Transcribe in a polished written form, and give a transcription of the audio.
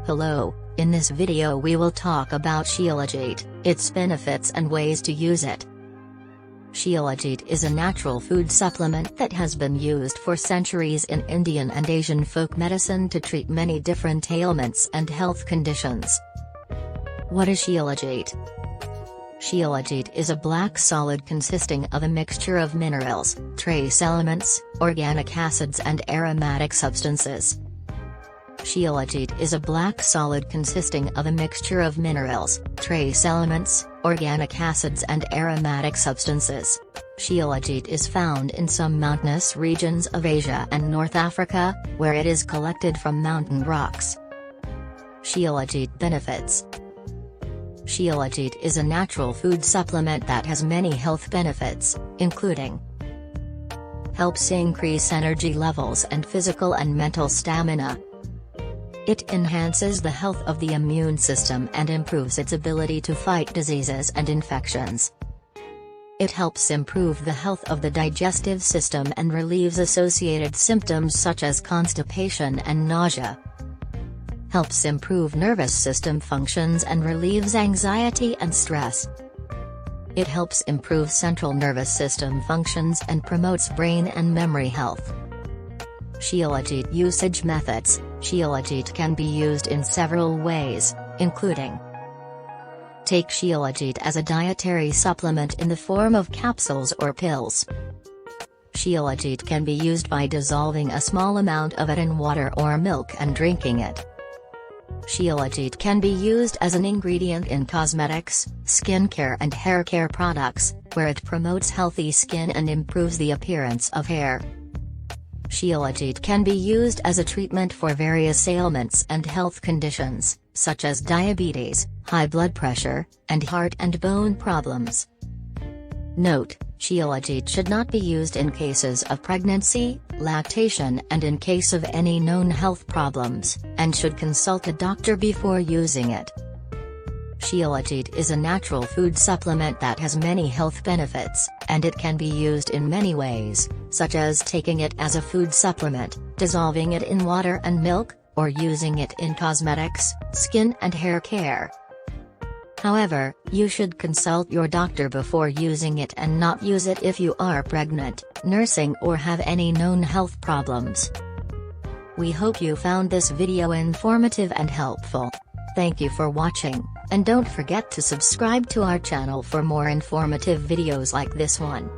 Hello, in this video we will talk about Shilajit, its benefits and ways to use it. Shilajit is a natural food supplement that has been used for centuries in Indian and Asian folk medicine to treat many different ailments and health conditions. What is Shilajit? Shilajit is a black solid consisting of a mixture of minerals, trace elements, organic acids and aromatic substances. Shilajit is a black solid consisting of a mixture of minerals, trace elements, organic acids and aromatic substances. Shilajit is found in some mountainous regions of Asia and North Africa, where it is collected from mountain rocks. Shilajit benefits. Shilajit is a natural food supplement that has many health benefits, including helps increase energy levels and physical and mental stamina. It enhances the health of the immune system and improves its ability to fight diseases and infections. It helps improve the health of the digestive system and relieves associated symptoms such as constipation and nausea. Helps improve nervous system functions and relieves anxiety and stress. It helps improve central nervous system functions and promotes brain and memory health. Shilajit usage methods. Shilajit can be used in several ways, including take Shilajit as a dietary supplement in the form of capsules or pills. Shilajit can be used by dissolving a small amount of it in water or milk and drinking it. Shilajit can be used as an ingredient in cosmetics, skincare and hair care products, where it promotes healthy skin and improves the appearance of hair. Shilajit can be used as a treatment for various ailments and health conditions, such as diabetes, high blood pressure, and heart and bone problems. Note: Shilajit should not be used in cases of pregnancy, lactation and in case of any known health problems, and should consult a doctor before using it. Shilajit is a natural food supplement that has many health benefits, and it can be used in many ways, such as taking it as a food supplement, dissolving it in water and milk, or using it in cosmetics, skin and hair care. However, you should consult your doctor before using it and not use it if you are pregnant, nursing or have any known health problems. We hope you found this video informative and helpful. Thank you for watching, and don't forget to subscribe to our channel for more informative videos like this one.